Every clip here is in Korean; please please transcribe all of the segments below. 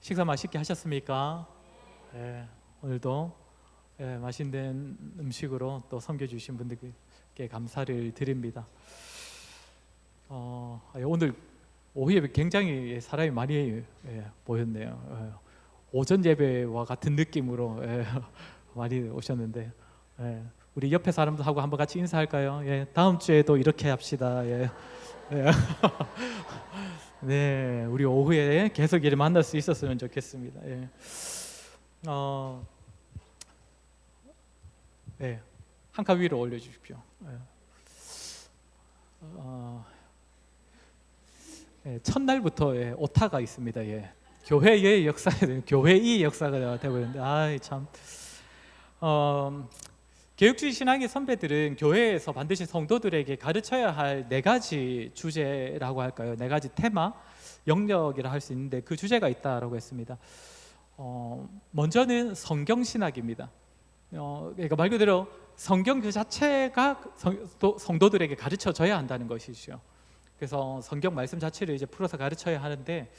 식사 맛있게 하셨습니까? 오늘도 맛있는 음식으로 또 섬겨주신 분들께 감사를 드립니다. 오늘 오후에 굉장히 사람이 많이 모였네요. 오전 예배와 같은 느낌으로 많이 오셨는데 우리 옆에 사람들하고 한번 같이 인사할까요? 다음 주에도 이렇게 합시다. 네, 우리 오후에 계속 이를 만날 수 있었으면 좋겠습니다. 한 칸 위로 올려주십시오. 첫날부터 오타가 있습니다. 교회의 역사에 교회의 역사가 되어버렸는데, 참. 개혁주의 신앙의 선배들은 교회에서 반드시 성도들에게 가르쳐야 할 네 가지 주제라고 할까요? 네 가지 테마, 영역이라 할 수 있는데 그 주제가 있다라고 했습니다. 먼저는 성경신학입니다. 그러니까 말 그대로 성경 그 자체가 성도들에게 가르쳐져야 한다는 것이죠. 그래서 성경 말씀 자체를 이제 풀어서 가르쳐야 하는데,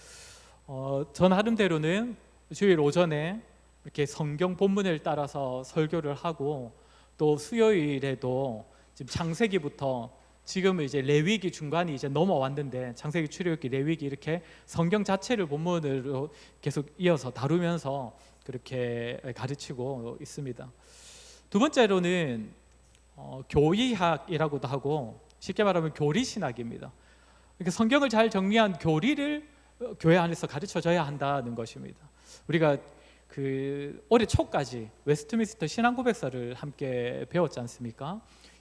전 나름대로는 주일 오전에 이렇게 성경 본문을 따라서 설교를 하고, 또 수요일에도 지금 창세기부터 지금은 이제 레위기 중간이 이제 넘어왔는데, 창세기, 출애굽기, 레위기 이렇게 성경 자체를 본문으로 계속 이어서 다루면서 그렇게 가르치고 있습니다. 두 번째로는 교리학이라고도 하고, 쉽게 말하면 교리신학입니다. 그러니까 성경을 잘 정리한 교리를 교회 안에서 가르쳐줘야 한다는 것입니다. 우리가 올해 초까지 웨스트민스터 신앙고백서를 함께 배웠지 않습니까?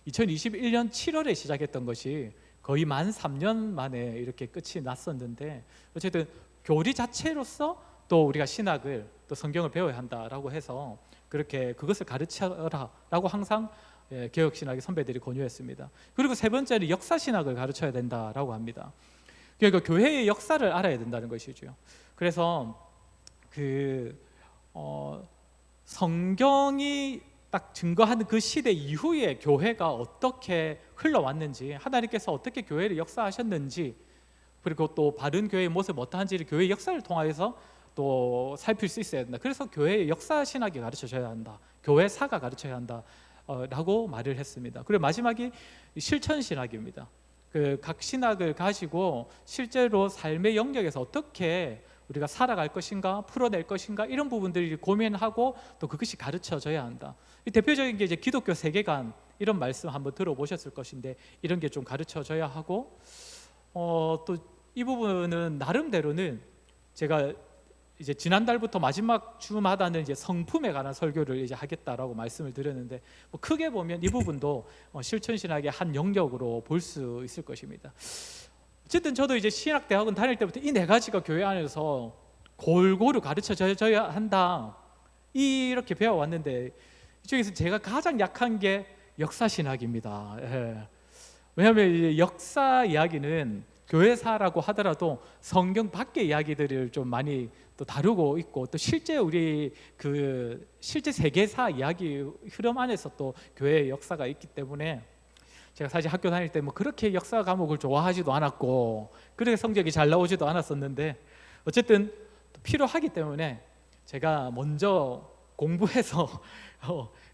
2021년 7월에 시작했던 것이 거의 만 3년 만에 이렇게 끝이 났었는데, 어쨌든 교리 자체로서 또 우리가 신학을 또 성경을 배워야 한다라고 해서 그렇게 그것을 가르쳐라라고 항상 개혁신학의 선배들이 권유했습니다. 그리고 세 번째는 역사신학을 가르쳐야 된다라고 합니다. 그러니까 교회의 역사를 알아야 된다는 것이죠. 그래서 성경이 딱 증거하는 그 시대 이후에 교회가 어떻게 흘러왔는지, 하나님께서 어떻게 교회를 역사하셨는지, 그리고 또 바른 교회의 모습 어떠한지를 교회의 역사를 통해서 또 살필 수 있어야 된다. 그래서 교회의 역사 신학이 가르쳐져야 한다, 교회사가 가르쳐야 한다 라고 말을 했습니다. 그리고 마지막이 실천 신학입니다. 각 신학을 가지고 실제로 삶의 영역에서 어떻게 우리가 살아갈 것인가, 풀어낼 것인가, 이런 부분들을 고민하고 또 그것이 가르쳐져야 한다. 대표적인 게 이제 기독교 세계관, 이런 말씀 한번 들어보셨을 것인데, 이런 게 좀 가르쳐져야 하고, 또 이 부분은 나름대로는 제가 이제 지난달부터 마지막 주마다는 이제 성품에 관한 설교를 이제 하겠다라고 말씀을 드렸는데, 크게 보면 이 부분도 실천신학의 한 영역으로 볼 수 있을 것입니다. 어쨌든 저도 이제 신학대학원 다닐 때부터 이 네 가지가 교회 안에서 골고루 가르쳐져야 한다, 이렇게 배워왔는데, 이쪽에서 제가 가장 약한 게 역사신학입니다. 왜냐하면 이제 역사 이야기는 교회사라고 하더라도 성경 밖의 이야기들을 좀 많이 또 다루고 있고, 또 실제 우리 실제 세계사 이야기 흐름 안에서 또 교회의 역사가 있기 때문에, 제가 사실 학교 다닐 때 그렇게 역사 과목을 좋아하지도 않았고, 그렇게 성적이 잘 나오지도 않았었는데, 어쨌든 필요하기 때문에 제가 먼저 공부해서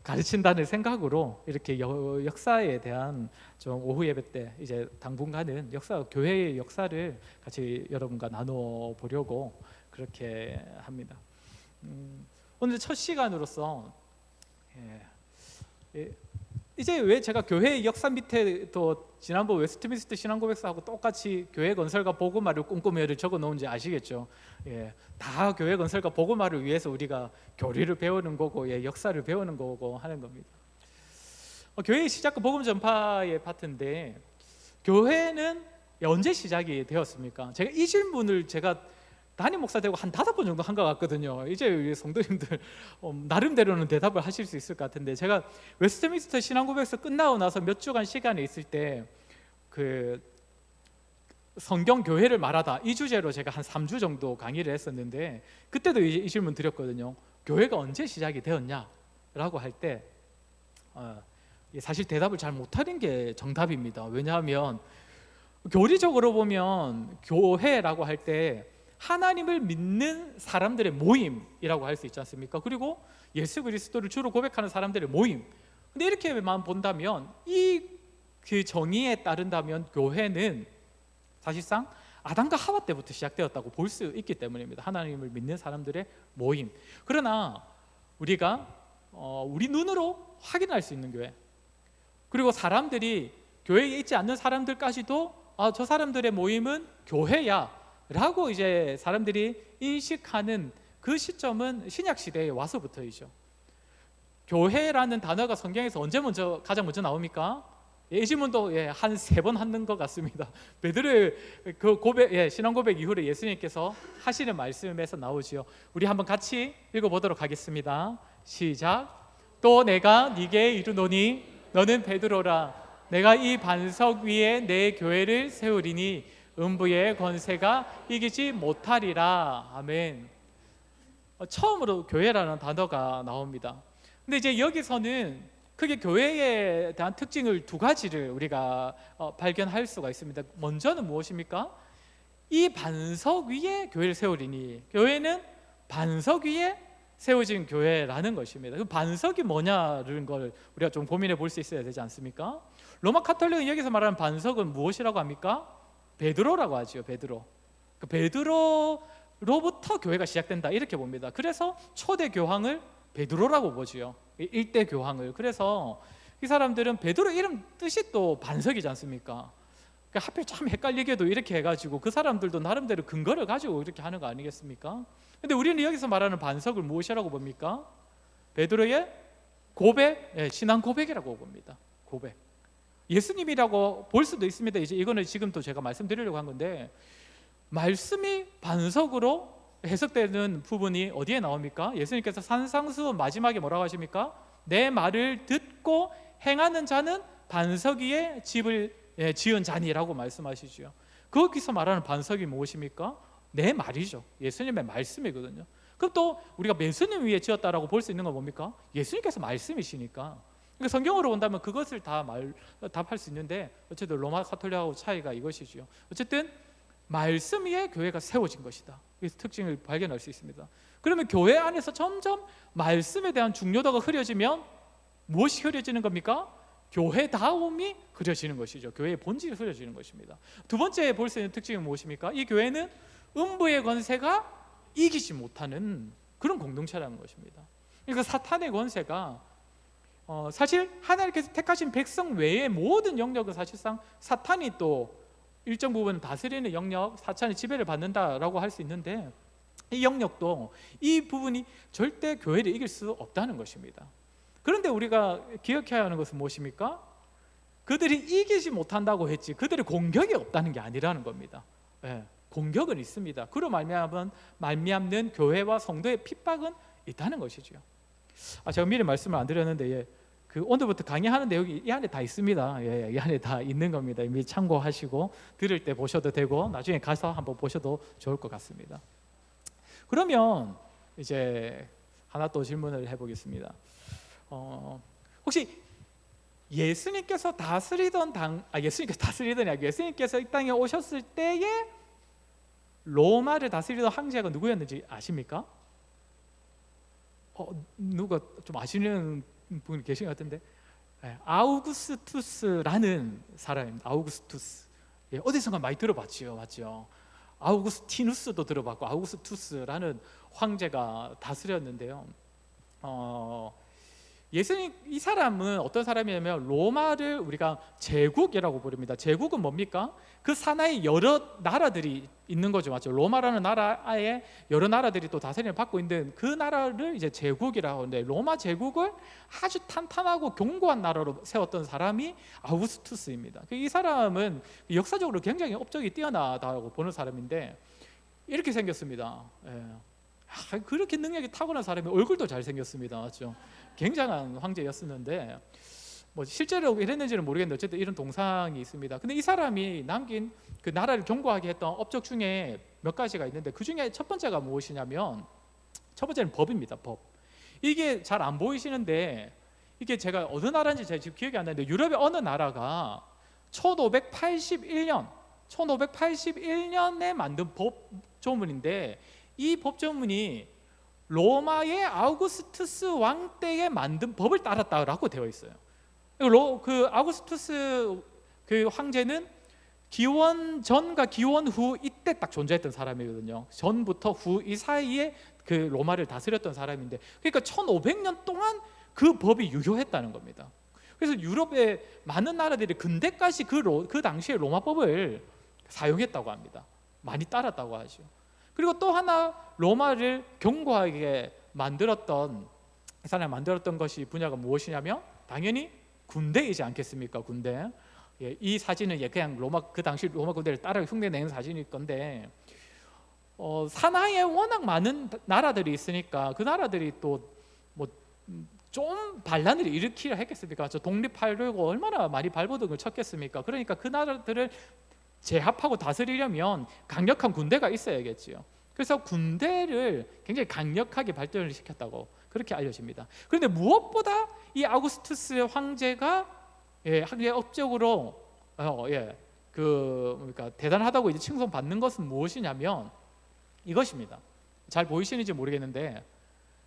가르친다는 생각으로 이렇게 역사에 대한 좀 오후 예배 때 이제 당분간은 교회의 역사를 같이 여러분과 나눠 보려고 그렇게 합니다. 오늘 첫 시간으로서 이제 왜 제가 교회의 역사 밑에 또 지난번 웨스트민스터 신앙고백서하고 똑같이 교회 건설과 복음화를 꿈꾸며를 적어 놓은지 아시겠죠? 다 교회 건설과 복음화를 위해서 우리가 교리를 배우는 거고, 역사를 배우는 거고 하는 겁니다. 교회의 시작과 복음 전파의 파트인데, 교회는 언제 시작이 되었습니까? 제가 이 질문을 담임 목사 되고 한 5번 정도 한 것 같거든요. 이제 성도님들 나름대로는 대답을 하실 수 있을 것 같은데, 제가 웨스트민스터 신앙고백서 끝나고 나서 몇 주간 시간이 있을 때 성경 교회를 말하다, 이 주제로 제가 한 3주 정도 강의를 했었는데, 그때도 이 질문 드렸거든요. 교회가 언제 시작이 되었냐라고 할 때 사실 대답을 잘 못하는 게 정답입니다. 왜냐하면 교리적으로 보면 교회라고 할 때 하나님을 믿는 사람들의 모임이라고 할 수 있지 않습니까? 그리고 예수 그리스도를 주로 고백하는 사람들의 모임. 근데 이렇게만 본다면, 이 그 정의에 따른다면 교회는 사실상 아담과 하와 때부터 시작되었다고 볼 수 있기 때문입니다. 하나님을 믿는 사람들의 모임. 그러나 우리가 우리 눈으로 확인할 수 있는 교회, 그리고 사람들이, 교회에 있지 않는 사람들까지도 저 사람들의 모임은 교회야 라고 이제 사람들이 인식하는 그 시점은 신약 시대에 와서부터이죠. 교회라는 단어가 성경에서 언제 가장 먼저 나옵니까? 이 질문도 한 3번 하는 것 같습니다. 베드로의 그 고백, 신앙 고백 이후에 예수님께서 하시는 말씀에서 나오지요. 우리 한번 같이 읽어보도록 하겠습니다. 시작. 또 내가 네게 이르노니 너는 베드로라. 내가 이 반석 위에 내 교회를 세우리니 음부의 권세가 이기지 못하리라. 아멘. 처음으로 교회라는 단어가 나옵니다. 근데 이제 여기서는 크게 교회에 대한 특징을 2가지를 우리가 발견할 수가 있습니다. 먼저는 무엇입니까? 이 반석 위에 교회를 세우리니, 교회는 반석 위에 세워진 교회라는 것입니다. 그 반석이 뭐냐는 걸 우리가 좀 고민해 볼 수 있어야 되지 않습니까? 로마 카톨릭은 여기서 말하는 반석은 무엇이라고 합니까? 베드로라고 하지요. 베드로. 그 베드로로부터 교회가 시작된다 이렇게 봅니다. 그래서 초대 교황을 베드로라고 보지요. 1대 교황을. 그래서 이 사람들은 베드로 이름 뜻이 또 반석이지 않습니까? 그러니까 하필 참 헷갈리게도 이렇게 해가지고 그 사람들도 나름대로 근거를 가지고 이렇게 하는 거 아니겠습니까? 근데 우리는 여기서 말하는 반석을 무엇이라고 봅니까? 베드로의 고백, 신앙 고백이라고 봅니다. 고백. 예수님이라고 볼 수도 있습니다. 이제 이거는 지금 또 제가 말씀드리려고 한 건데, 말씀이 반석으로 해석되는 부분이 어디에 나옵니까? 예수님께서 산상수훈 마지막에 뭐라고 하십니까? 내 말을 듣고 행하는 자는 반석 위에 집을 지은 자니라고 말씀하시죠. 거기서 말하는 반석이 무엇입니까? 내 말이죠. 예수님의 말씀이거든요. 그럼 또 우리가 예수님 위에 지었다라고 볼 수 있는 건 뭡니까? 예수님께서 말씀이시니까. 그러니까 성경으로 본다면 그것을 다 답할 수 있는데, 어쨌든 로마 카톨릭하고 차이가 이것이죠. 어쨌든 말씀 위에 교회가 세워진 것이다. 이 특징을 발견할 수 있습니다. 그러면 교회 안에서 점점 말씀에 대한 중요도가 흐려지면 무엇이 흐려지는 겁니까? 교회다움이 흐려지는 것이죠. 교회의 본질이 흐려지는 것입니다. 2번째 볼 수 있는 특징이 무엇입니까? 이 교회는 음부의 권세가 이기지 못하는 그런 공동체라는 것입니다. 그러니까 사탄의 권세가 사실 하나님께서 택하신 백성 외의 모든 영역은 사실상 사탄이 또 일정 부분 다스리는 영역, 사탄의 지배를 받는다라고 할 수 있는데, 이 영역도 이 부분이 절대 교회를 이길 수 없다는 것입니다. 그런데 우리가 기억해야 하는 것은 무엇입니까? 그들이 이기지 못한다고 했지 그들의 공격이 없다는 게 아니라는 겁니다. 공격은 있습니다. 그로 말미암는 교회와 성도의 핍박은 있다는 것이죠. 제가 미리 말씀을 안 드렸는데 오늘부터 강의하는 내용이 이 안에 다 있습니다. 이 안에 다 있는 겁니다. 이미 참고하시고 들을 때 보셔도 되고 나중에 가서 한번 보셔도 좋을 것 같습니다. 그러면 이제 하나 또 질문을 해보겠습니다. 혹시 예수님께서 다스리던 예수님께서 이 땅에 오셨을 때에 로마를 다스리던 황제가 누구였는지 아십니까? 누가 좀 아시는 분이 계신 것 같은데, 아우구스투스라는 사람입니다. 아우구스투스. 어디선가 많이 들어봤죠, 맞죠? 아우구스티누스도 들어봤고 아우구스투스라는 황제가 다스렸는데요. 예수님, 이 사람은 어떤 사람이냐면 로마를 우리가 제국이라고 부릅니다. 제국은 뭡니까? 그 산하에 여러 나라들이 있는 거죠, 맞죠? 로마라는 나라에 여러 나라들이 또 다스림을 받고 있는 그 나라를 이제 제국이라고 하는데, 로마 제국을 아주 탄탄하고 견고한 나라로 세웠던 사람이 아우구스투스입니다. 이 사람은 역사적으로 굉장히 업적이 뛰어나다고 보는 사람인데, 이렇게 생겼습니다. 그렇게 능력이 타고난 사람이 얼굴도 잘생겼습니다, 맞죠? 굉장한 황제였었는데, 실제로 이랬는지는 모르겠는데 어쨌든 이런 동상이 있습니다. 근데 이 사람이 남긴 그 나라를 견고하게 했던 업적 중에 몇 가지가 있는데, 그 중에 첫 번째가 무엇이냐면, 첫 번째는 법입니다. 법. 이게 잘 안 보이시는데, 이게 제가 어느 나라인지 제가 지금 기억이 안 나는데, 유럽의 어느 나라가 1581년 1581년에 만든 법조문인데 이 법조문이 로마의 아우구스투스 왕 때에 만든 법을 따랐다라고 되어 있어요. 그 아우구스투스 그 황제는 기원 전과 기원 후 이때 딱 존재했던 사람이거든요. 전부터 후 이 사이에 그 로마를 다스렸던 사람인데, 그러니까 1500년 동안 그 법이 유효했다는 겁니다. 그래서 유럽의 많은 나라들이 근대까지 그 당시에 로마법을 사용했다고 합니다. 많이 따랐다고 하죠. 그리고 또 하나 로마를 견고하게 만들었던 것이 분야가 무엇이냐면 당연히 군대이지 않겠습니까? 군대. 예, 이 사진은 그냥 그 당시 로마 군대를 따라 흉내내는 사진일 건데, 산하에 워낙 많은 나라들이 있으니까 그 나라들이 또 뭐 좀 반란을 일으키려 했겠습니까? 저 독립하려고 얼마나 많이 발버둥을 쳤겠습니까? 그러니까 그 나라들을 제압하고 다스리려면 강력한 군대가 있어야겠지요. 그래서 군대를 굉장히 강력하게 발전을 시켰다고 그렇게 알려집니다. 그런데 무엇보다 이 아우구스투스 황제가 학계 업적으로 그러니까 대단하다고 이제 칭송받는 것은 무엇이냐면 이것입니다. 잘 보이시는지 모르겠는데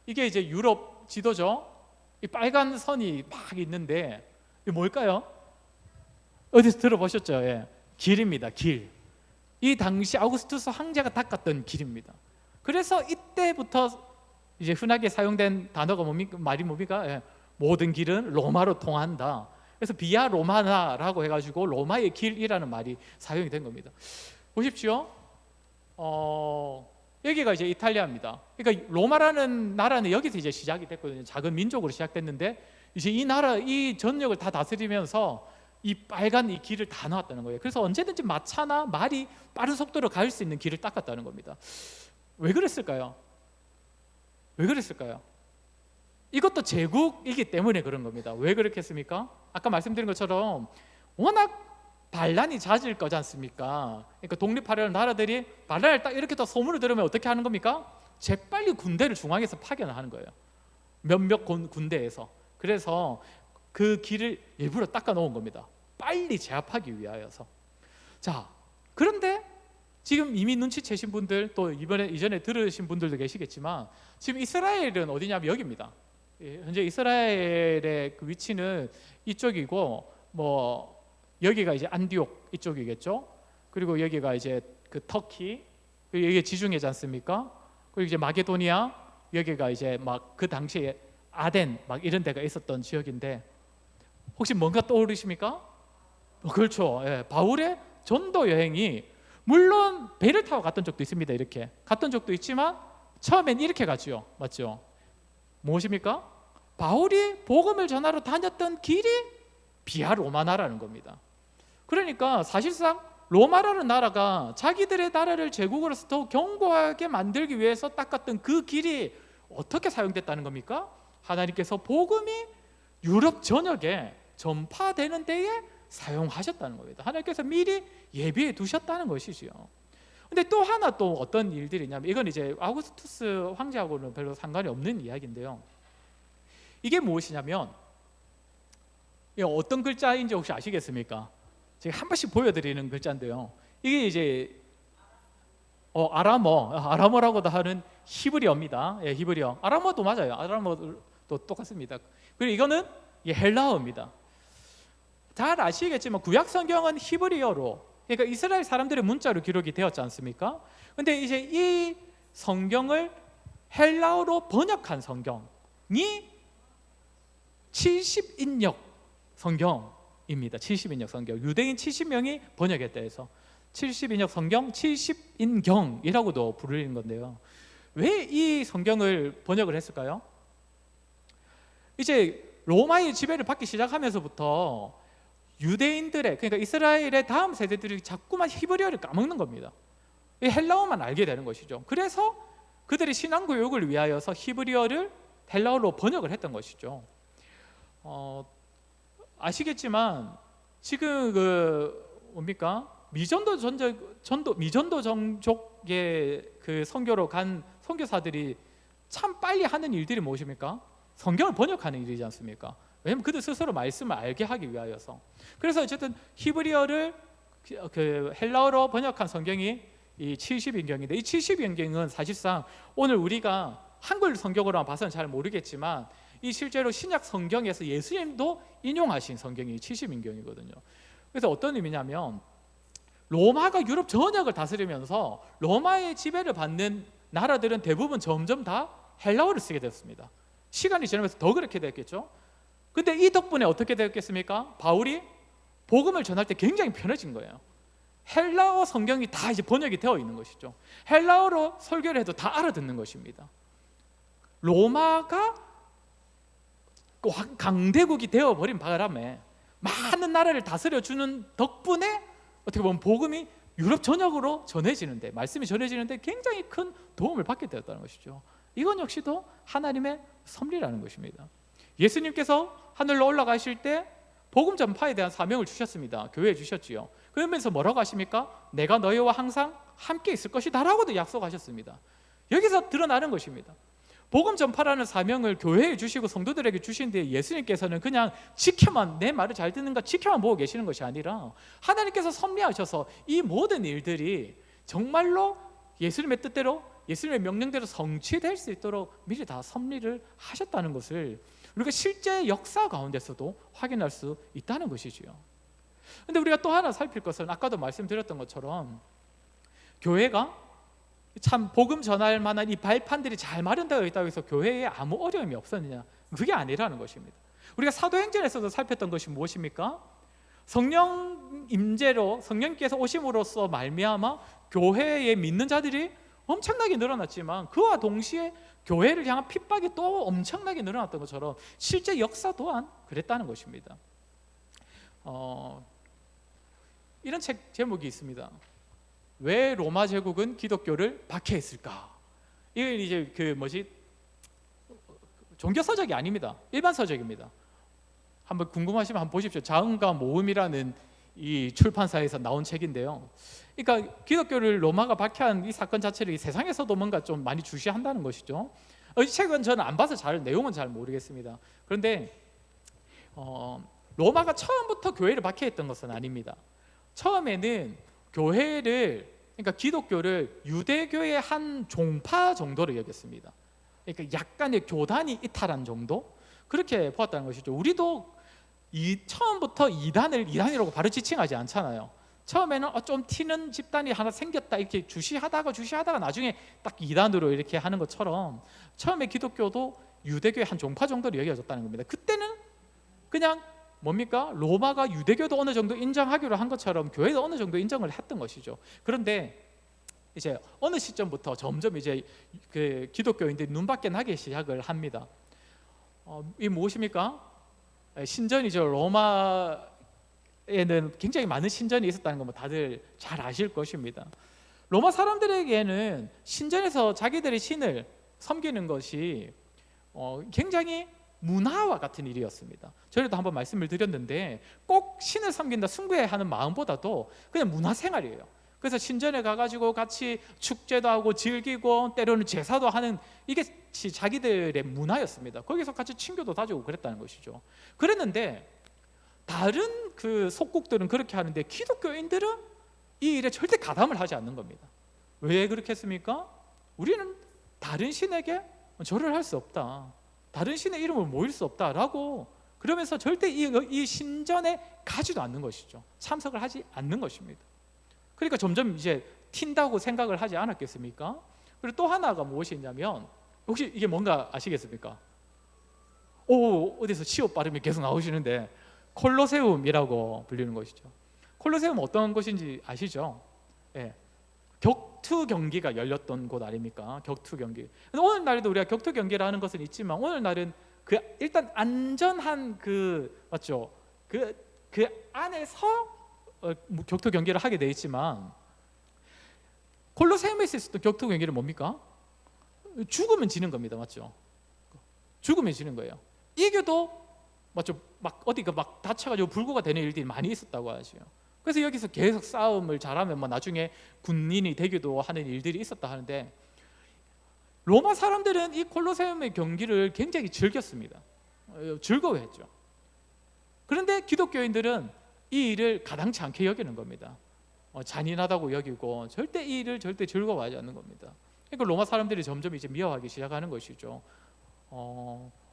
이게 이제 유럽 지도죠. 이 빨간 선이 막 있는데 이게 뭘까요? 어디서 들어보셨죠? 예. 길입니다. 길. 이 당시 아우구스투스 황제가 닦았던 길입니다. 그래서 이때부터 이제 흔하게 사용된 단어가 말이 뭡니까? 예. 모든 길은 로마로 통한다. 그래서 비아 로마나라고 해가지고 로마의 길이라는 말이 사용이 된 겁니다. 보십시오. 여기가 이제 이탈리아입니다. 그러니까 로마라는 나라는 여기서 이제 시작이 됐거든요. 작은 민족으로 시작됐는데 이제 이 전역을 다 다스리면서 이 빨간 이 길을 다 놨다는 거예요. 그래서 언제든지 마차나 말이 빠른 속도로 갈 수 있는 길을 닦았다는 겁니다. 왜 그랬을까요? 이것도 제국이기 때문에 그런 겁니다. 왜 그렇겠습니까? 아까 말씀드린 것처럼 워낙 반란이 잦을 거지 않습니까? 그러니까 독립하려는 나라들이 반란을 딱 이렇게 더 소문을 들으면 어떻게 하는 겁니까? 재빨리 군대를 중앙에서 파견을 하는 거예요. 몇몇 군대에서. 그래서 그 길을 일부러 닦아 놓은 겁니다. 빨리 제압하기 위하여서. 자, 그런데 지금 이미 눈치채신 분들, 또 이전에 들으신 분들도 계시겠지만 지금 이스라엘은 어디냐면 여기입니다. 현재 이스라엘의 그 위치는 이쪽이고, 뭐 여기가 이제 안디옥 이쪽이겠죠. 그리고 여기가 이제 그 터키, 그리고 여기 지중해지 않습니까? 그리고 이제 마게도니아, 여기가 이제 막 그 당시에 아덴 막 이런 데가 있었던 지역인데 혹시 뭔가 떠오르십니까? 그렇죠. 예, 바울의 전도 여행이 물론 배를 타고 갔던 적도 있습니다. 이렇게 갔던 적도 있지만 처음엔 이렇게 갔죠. 맞죠? 무엇입니까? 바울이 복음을 전하러 다녔던 길이 비아 로마나라는 겁니다. 그러니까 사실상 로마라는 나라가 자기들의 나라를 제국으로서 더욱 견고하게 만들기 위해서 닦았던 그 길이 어떻게 사용됐다는 겁니까? 하나님께서 복음이 유럽 전역에 전파되는 데에 사용하셨다는 겁니다. 하나님께서 미리 예비해 두셨다는 것이지요. 근데 또 하나 또 어떤 일들이 있냐면, 이건 이제 아우구스투스 황제하고는 별로 상관이 없는 이야기인데요. 이게 무엇이냐면, 어떤 글자인지 혹시 아시겠습니까? 제가 한 번씩 보여드리는 글자인데요. 이게 이제 아람어라고도 하는 히브리어입니다. 예, 히브리어. 아람어도 맞아요. 아람어도 똑같습니다. 그리고 이거는 헬라어입니다. 잘 아시겠지만 구약 성경은 히브리어로, 그러니까 이스라엘 사람들의 문자로 기록이 되었지 않습니까? 근데 이제 이 성경을 헬라어로 번역한 성경이 70인역 성경입니다. 70인역 성경. 유대인 70명이 번역했다 해서 70인역 성경, 70인경이라고도 부르는 건데요. 왜 이 성경을 번역을 했을까요? 이제 로마의 지배를 받기 시작하면서부터 유대인들의, 그러니까 이스라엘의 다음 세대들이 자꾸만 히브리어를 까먹는 겁니다. 이 헬라어만 알게 되는 것이죠. 그래서 그들의 신앙 교육을 위하여서 히브리어를 헬라어로 번역을 했던 것이죠. 아시겠지만 지금 미전도 정족의 그 선교로 간 선교사들이 참 빨리 하는 일들이 무엇입니까? 성경을 번역하는 일이지 않습니까? 왜냐하면 그들 스스로 말씀을 알게 하기 위하여서. 그래서 어쨌든 히브리어를 그 헬라어로 번역한 성경이 이 70인경인데, 이 70인경은 사실상 오늘 우리가 한글 성경으로만 봐서는 잘 모르겠지만 이 실제로 신약 성경에서 예수님도 인용하신 성경이 70인경이거든요. 그래서 어떤 의미냐면, 로마가 유럽 전역을 다스리면서 로마의 지배를 받는 나라들은 대부분 점점 다 헬라어를 쓰게 됐습니다. 시간이 지나면서 더 그렇게 됐겠죠. 근데 이 덕분에 어떻게 됐겠습니까? 바울이 복음을 전할 때 굉장히 편해진 거예요. 헬라어 성경이 다 이제 번역이 되어 있는 것이죠. 헬라어로 설교를 해도 다 알아듣는 것입니다. 로마가 강대국이 되어버린 바람에 많은 나라를 다스려주는 덕분에 어떻게 보면 복음이 유럽 전역으로 전해지는데, 말씀이 전해지는데 굉장히 큰 도움을 받게 되었다는 것이죠. 이건 역시도 하나님의 섭리라는 것입니다. 예수님께서 하늘로 올라가실 때 복음 전파에 대한 사명을 주셨습니다. 교회에 주셨지요. 그러면서 뭐라고 하십니까? 내가 너희와 항상 함께 있을 것이다 라고도 약속하셨습니다. 여기서 드러나는 것입니다. 복음 전파라는 사명을 교회에 주시고 성도들에게 주신데, 예수님께서는 그냥 지켜만, 내 말을 잘 듣는가 지켜만 보고 계시는 것이 아니라 하나님께서 섭리하셔서 이 모든 일들이 정말로 예수님의 뜻대로, 예수님의 명령대로 성취될 수 있도록 미리 다 섭리를 하셨다는 것을 우리가 실제 역사 가운데서도 확인할 수 있다는 것이지요. 그런데 우리가 또 하나 살필 것은, 아까도 말씀드렸던 것처럼 교회가 참 복음 전할 만한 이 발판들이 잘 마련되어 있다고 해서 교회에 아무 어려움이 없었느냐? 그게 아니라는 것입니다. 우리가 사도행전에서도 살폈던 것이 무엇입니까? 성령 임재로, 성령께서 오심으로써 말미암아 교회에 믿는 자들이 엄청나게 늘어났지만, 그와 동시에 교회를 향한 핍박이 또 엄청나게 늘어났던 것처럼 실제 역사 또한 그랬다는 것입니다. 이런 책 제목이 있습니다. 왜 로마 제국은 기독교를 박해했을까? 이건 이제 종교 서적이 아닙니다. 일반 서적입니다. 한번 궁금하시면 한번 보십시오. 자음과 모음이라는 이 출판사에서 나온 책인데요. 그러니까 기독교를 로마가 박해한 이 사건 자체를 이 세상에서도 뭔가 좀 많이 주시한다는 것이죠. 이 책은 저는 안 봐서 내용은 잘 모르겠습니다. 그런데 로마가 처음부터 교회를 박해했던 것은 아닙니다. 처음에는 교회를, 그러니까 기독교를 유대교의 한 종파 정도로 여겼습니다. 그러니까 약간의 교단이 이탈한 정도, 그렇게 보았다는 것이죠. 우리도 처음부터 이단이라고 바로 지칭하지 않잖아요. 처음에는 좀 튀는 집단이 하나 생겼다 이렇게 주시하다가 나중에 딱 이단으로 이렇게 하는 것처럼, 처음에 기독교도 유대교의 한 종파 정도로 여겨졌다는 겁니다. 그때는 그냥 뭡니까? 로마가 유대교도 어느 정도 인정하기로 한 것처럼 교회도 어느 정도 인정을 했던 것이죠. 그런데 이제 어느 시점부터 점점 이제 그 기독교인들이 눈밖에 나기 시작을 합니다. 이 무엇입니까? 신전이죠. 로마에는 굉장히 많은 신전이 있었다는 거 다들 잘 아실 것입니다. 로마 사람들에게는 신전에서 자기들의 신을 섬기는 것이 굉장히 문화와 같은 일이었습니다. 저희도 한번 말씀을 드렸는데, 꼭 신을 섬긴다, 숭배해야 하는 마음보다도 그냥 문화생활이에요. 그래서 신전에 가가지고 같이 축제도 하고 즐기고 때로는 제사도 하는, 이게 자기들의 문화였습니다. 거기서 같이 친교도 다지고 그랬다는 것이죠. 그랬는데 다른 그 속국들은 그렇게 하는데 기독교인들은 이 일에 절대 가담을 하지 않는 겁니다. 왜 그렇게 했습니까? 우리는 다른 신에게 절을 할 수 없다, 다른 신의 이름을 모일 수 없다라고, 그러면서 절대 이 신전에 가지도 않는 것이죠. 참석을 하지 않는 것입니다. 그러니까 점점 이제 튄다고 생각을 하지 않았겠습니까? 그리고 또 하나가 무엇이냐면, 혹시 이게 뭔가 아시겠습니까? 어디서 시옷 발음이 계속 나오시는데, 콜로세움이라고 불리는 것이죠. 콜로세움 어떤 곳인지 아시죠? 예. 격투 경기가 열렸던 곳 아닙니까? 격투 경기. 오늘날에도 우리가 격투 경기를 하는 것은 있지만, 오늘날은 일단 안전한 맞죠? 그 안에서 격투 경기를 하게 돼 있지만, 콜로세움에서 있었던 격투 경기는 뭡니까? 죽으면 지는 겁니다, 맞죠? 죽으면 지는 거예요. 이겨도 맞죠? 막 어디가 막 다쳐가지고 불구가 되는 일들이 많이 있었다고 하죠. 그래서 여기서 계속 싸움을 잘하면 나중에 군인이 되기도 하는 일들이 있었다 하는데, 로마 사람들은 이 콜로세움의 경기를 굉장히 즐겼습니다. 즐거워했죠. 그런데 기독교인들은 이 일을 가당치 않게 여기는 겁니다. 잔인하다고 여기고 절대 이 일을 절대 즐거워하지 않는 겁니다. 그러니까 로마 사람들이 점점 이제 미워하기 시작하는 것이죠.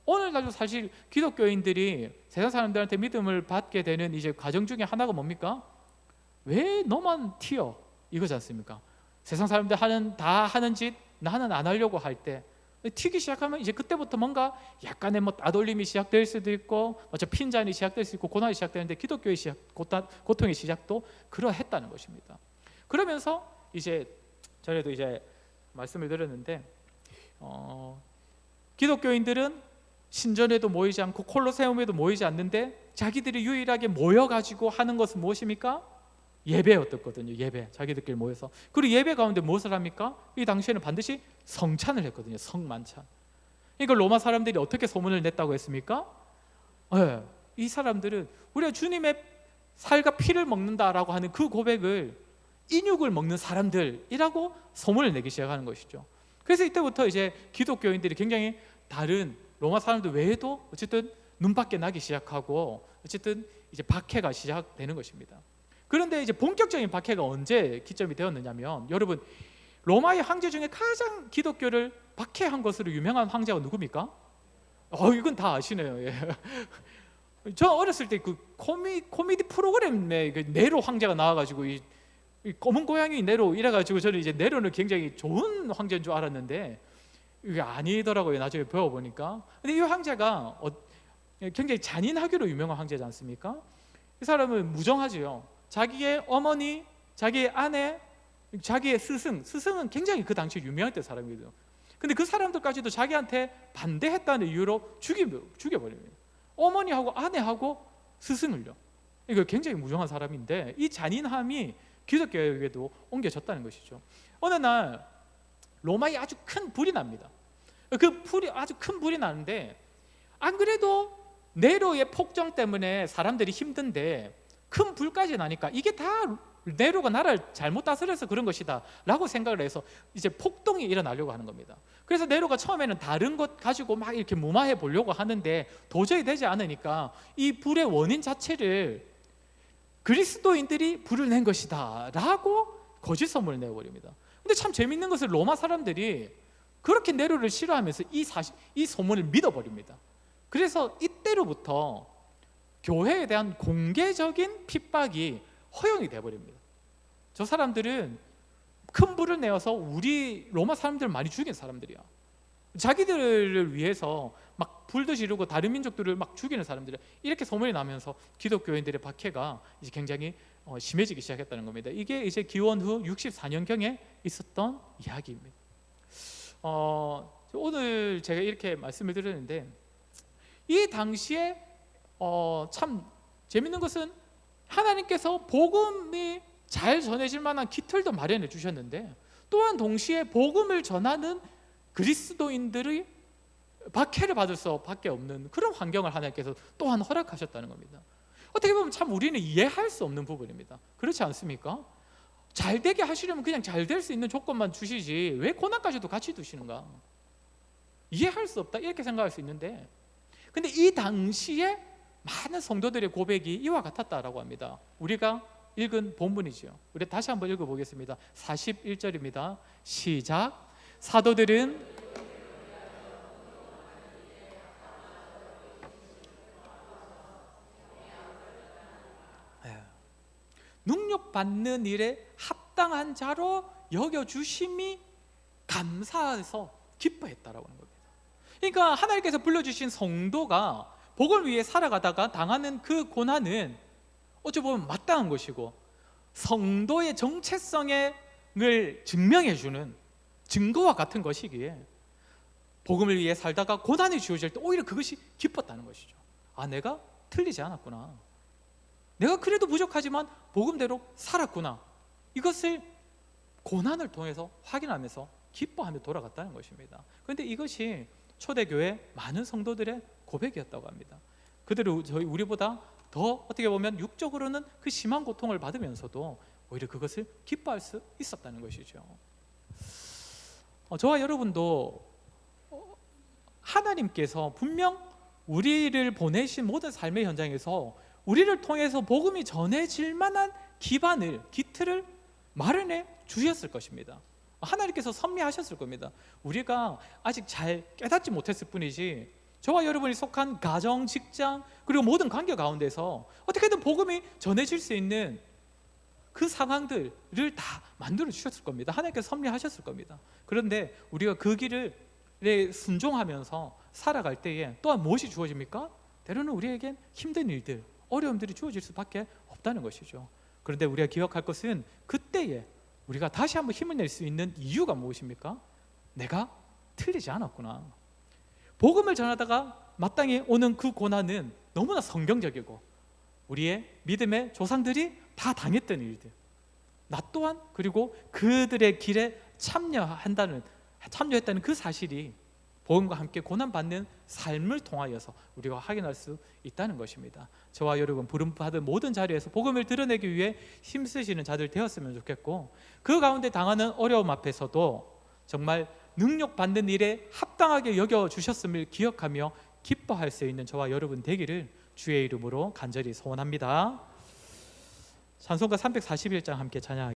오늘날도 사실 기독교인들이 세상 사람들한테 믿음을 받게 되는 이제 과정 중에 하나가 뭡니까? 왜 너만 튀어? 이거지 않습니까? 세상 사람들 다 하는 짓 나는 안 하려고 할 때 튀기 시작하면 이제 그때부터 뭔가 약간의 따돌림이 시작될 수도 있고 핀잔이 시작될 수 있고 고난이 시작되는데 기독교의 고통의 시작도 그러했다는 것입니다. 그러면서 이제 전에도 이제 말씀을 드렸는데 기독교인들은 신전에도 모이지 않고 콜로세움에도 모이지 않는데 자기들이 유일하게 모여가지고 하는 것은 무엇입니까? 예배였었거든요. 예배, 자기들끼리 모여서. 그리고 예배 가운데 무엇을 합니까? 이 당시에는 반드시 성찬을 했거든요. 성만찬. 그러니까 로마 사람들이 어떻게 소문을 냈다고 했습니까? 이 사람들은 우리가 주님의 살과 피를 먹는다라고 하는 그 고백을 인육을 먹는 사람들이라고 소문을 내기 시작하는 것이죠. 그래서 이때부터 이제 기독교인들이 굉장히 다른 로마 사람들 외에도 어쨌든 눈밖에 나기 시작하고 어쨌든 이제 박해가 시작되는 것입니다. 그런데 이제 본격적인 박해가 언제 기점이 되었느냐면, 여러분 로마의 황제 중에 가장 기독교를 박해한 것으로 유명한 황제가 누굽니까? 이건 다 아시네요. 예. 저 어렸을 때 그 코미디 프로그램에 그 네로 황제가 나와가지고 이 검은 고양이 네로 이래가지고 저는 이제 네로는 굉장히 좋은 황제인 줄 알았는데 이게 아니더라고요. 나중에 배워보니까. 근데 이 황제가 굉장히 잔인하기로 유명한 황제지 않습니까? 이 사람은 무정하지요. 자기의 어머니, 자기의 아내, 자기의 스승은 굉장히 그 당시에 유명했던 사람이거든요. 근데 그 사람들까지도 자기한테 반대했다는 이유로 죽여버립니다. 어머니하고 아내하고 스승을요. 이거 굉장히 무정한 사람인데 이 잔인함이 기독교에게도 옮겨졌다는 것이죠. 어느 날 로마에 아주 큰 불이 납니다. 그 불이 아주 큰 불이 나는데 안 그래도 네로의 폭정 때문에 사람들이 힘든데 큰 불까지 나니까 이게 다 네로가 나라를 잘못 다스려서 그런 것이다 라고 생각을 해서 이제 폭동이 일어나려고 하는 겁니다. 그래서 네로가 처음에는 다른 것 가지고 막 이렇게 무마해 보려고 하는데 도저히 되지 않으니까 이 불의 원인 자체를 그리스도인들이 불을 낸 것이다 라고 거짓 소문을 내버립니다. 근데 참 재밌는 것은 로마 사람들이 그렇게 네로를 싫어하면서 이 소문을 믿어버립니다. 그래서 이때로부터 교회에 대한 공개적인 핍박이 허용이 되어버립니다. 저 사람들은 큰 불을 내어서 우리 로마 사람들을 많이 죽인 사람들이야. 자기들을 위해서 막 불도 지르고 다른 민족들을 막 죽이는 사람들이야. 이렇게 소문이 나면서 기독교인들의 박해가 이제 굉장히 심해지기 시작했다는 겁니다. 이게 이제 기원 후 64년경에 있었던 이야기입니다. 오늘 제가 이렇게 말씀을 드렸는데 이 당시에 참 재밌는 것은 하나님께서 복음이 잘 전해질 만한 기틀도 마련해 주셨는데 또한 동시에 복음을 전하는 그리스도인들의 박해를 받을 수밖에 없는 그런 환경을 하나님께서 또한 허락하셨다는 겁니다. 어떻게 보면 참 우리는 이해할 수 없는 부분입니다. 그렇지 않습니까? 잘 되게 하시려면 그냥 잘 될 수 있는 조건만 주시지 왜 고난까지도 같이 두시는가? 이해할 수 없다 이렇게 생각할 수 있는데 근데 이 당시에 많은 성도들의 고백이 이와 같았다라고 합니다. 우리가 읽은 본문이죠. 우리 다시 한번 읽어보겠습니다. 41절입니다. 시작. 사도들은 능력받는 일에 합당한 자로 여겨주심이 감사해서 기뻐했다라고 하는 겁니다. 그러니까 하나님께서 불러주신 성도가 복을 위해 살아가다가 당하는 그 고난은 어찌 보면 마땅한 것이고 성도의 정체성을 증명해주는 증거와 같은 것이기에 복음을 위해 살다가 고난이 주어질 때 오히려 그것이 기뻤다는 것이죠. 내가 틀리지 않았구나. 내가 그래도 부족하지만 복음대로 살았구나. 이것을 고난을 통해서 확인하면서 기뻐하며 돌아갔다는 것입니다. 그런데 이것이 초대교회 많은 성도들의 고백이었다고 합니다. 그들은 우리보다 더 어떻게 보면 육적으로는 그 심한 고통을 받으면서도 오히려 그것을 기뻐할 수 있었다는 것이죠. 저와 여러분도 하나님께서 분명 우리를 보내신 모든 삶의 현장에서 우리를 통해서 복음이 전해질 만한 기틀을 마련해 주셨을 것입니다. 하나님께서 섭리하셨을 겁니다. 우리가 아직 잘 깨닫지 못했을 뿐이지 저와 여러분이 속한 가정, 직장 그리고 모든 관계 가운데서 어떻게든 복음이 전해질 수 있는 그 상황들을 다 만들어 주셨을 겁니다. 하나님께서 섭리하셨을 겁니다. 그런데 우리가 그 길을 순종하면서 살아갈 때에 또한 무엇이 주어집니까? 때로는 우리에겐 힘든 일들, 어려움들이 주어질 수밖에 없다는 것이죠. 그런데 우리가 기억할 것은 그때에 우리가 다시 한번 힘을 낼 수 있는 이유가 무엇입니까? 내가 틀리지 않았구나. 복음을 전하다가 마땅히 오는 그 고난은 너무나 성경적이고 우리의 믿음의 조상들이 다 당했던 일들, 나 또한 그리고 그들의 길에 참여했다는 그 사실이 복음과 함께 고난받는 삶을 통하여서 우리가 확인할 수 있다는 것입니다. 저와 여러분 부름받은 모든 자리에서 복음을 드러내기 위해 힘쓰시는 자들 되었으면 좋겠고, 그 가운데 당하는 어려움 앞에서도 정말 능력받는 일에 합당하게 여겨주셨음을 기억하며 기뻐할 수 있는 저와 여러분 되기를 주의 이름으로 간절히 소원합니다. 찬송가 341장 함께 찬양하겠습니다.